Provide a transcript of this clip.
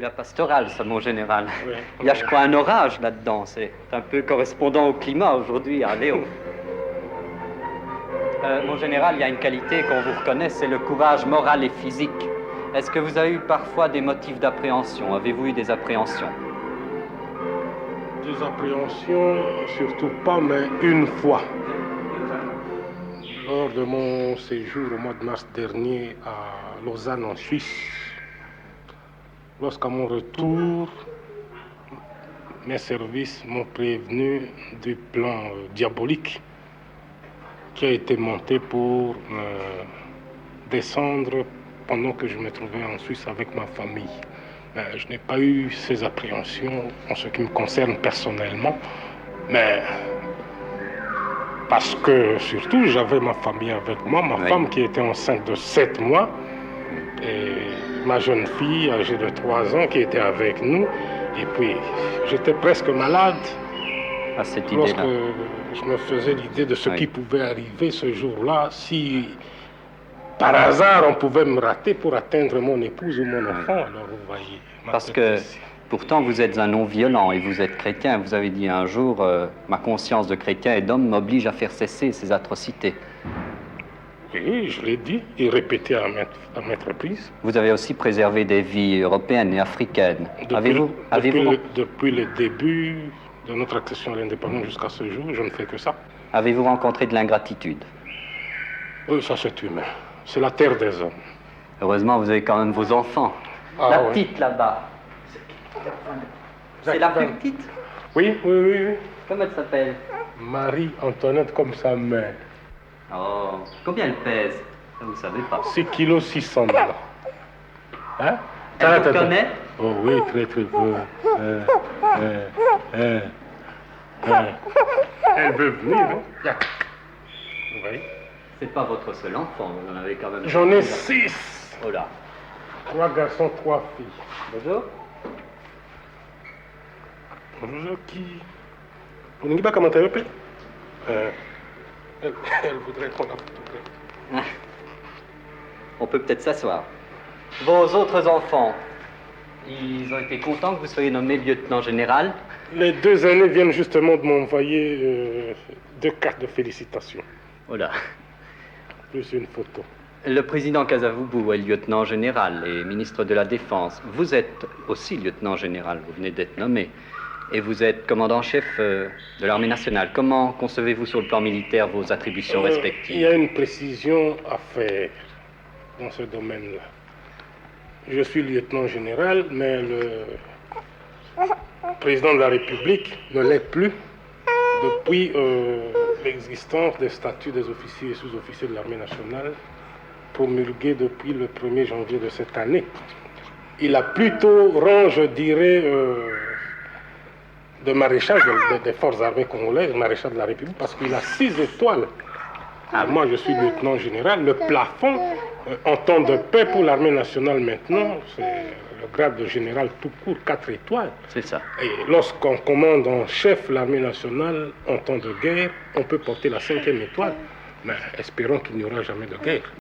La pastorale, ça, mon général. Oui. Il y a, je crois, un orage là-dedans. C'est un peu correspondant au climat aujourd'hui à Léo. Mon général, il y a une qualité qu'on vous reconnaît, c'est le courage moral et physique. Est-ce que vous avez eu parfois des motifs d'appréhension? Avez-vous eu des appréhensions? Des appréhensions, surtout pas, mais une fois. Lors de mon séjour au mois de mars dernier à Lausanne, en Suisse, lorsqu'à mon retour, mes services m'ont prévenu du plan diabolique qui a été monté pour descendre pendant que je me trouvais en Suisse avec ma famille. Je n'ai pas eu ces appréhensions en ce qui me concerne personnellement, mais parce que surtout j'avais ma famille avec moi, ma femme qui était enceinte de 7 mois et ma jeune fille âgée de 3 ans qui était avec nous. Et puis j'étais presque malade à cette lorsque idée-là. Je me faisais l'idée de ce qui pouvait arriver ce jour-là si par hasard on pouvait me rater pour atteindre mon épouse ou mon enfant. Alors vous voyez. Parce que pourtant vous êtes un non-violent et vous êtes chrétien. Vous avez dit un jour, ma conscience de chrétien et d'homme m'oblige à faire cesser ces atrocités. Oui, je l'ai dit et répété à maintes reprises. Vous avez aussi préservé des vies européennes et africaines. Depuis le début de notre accession à l'indépendance jusqu'à ce jour, je ne fais que ça. Avez-vous rencontré de l'ingratitude? Oui, ça c'est humain. C'est la terre des hommes. Heureusement, vous avez quand même vos enfants. Ah, la oui. petite là-bas. C'est la plus petite? Oui. Comment elle s'appelle? Marie-Antoinette comme sa mère. Oh, combien elle pèse? Ça, vous savez pas. 6 kg 600 grammes. Hein? Elle vous connaît? Oh oui, très très peu. Elle veut venir, non? Vous voyez? C'est pas votre seul enfant, vous en avez quand même... J'en ai 6. Oh là. 3 garçons, 3 filles. Bonjour. Bonjour, qui? Vous n'avez pas commenté un peu? Elle voudrait qu'on la photographie. On peut peut-être s'asseoir. Vos autres enfants, ils ont été contents que vous soyez nommé lieutenant général? Les 2 aînés viennent justement de m'envoyer 2 cartes de félicitations. Oh là. Plus une photo. Le président Kasavubu est lieutenant général et ministre de la Défense. Vous êtes aussi lieutenant général, vous venez d'être nommé. Et vous êtes commandant-chef de l'armée nationale. Comment concevez-vous sur le plan militaire vos attributions respectives? Il y a une précision à faire dans ce domaine-là. Je suis lieutenant général, mais le président de la République ne l'est plus depuis l'existence des statuts des officiers et sous-officiers de l'armée nationale promulgués depuis le 1er janvier de cette année. Il a plutôt rang, je dirais, de maréchal des forces armées congolaises, maréchal de la République, parce qu'il a 6 étoiles. Moi, je suis lieutenant général. Le plafond, en temps de paix pour l'armée nationale maintenant, c'est le grade de général tout court, 4 étoiles. C'est ça. Et lorsqu'on commande en chef l'armée nationale en temps de guerre, on peut porter la 5e étoile. Mais espérons qu'il n'y aura jamais de guerre.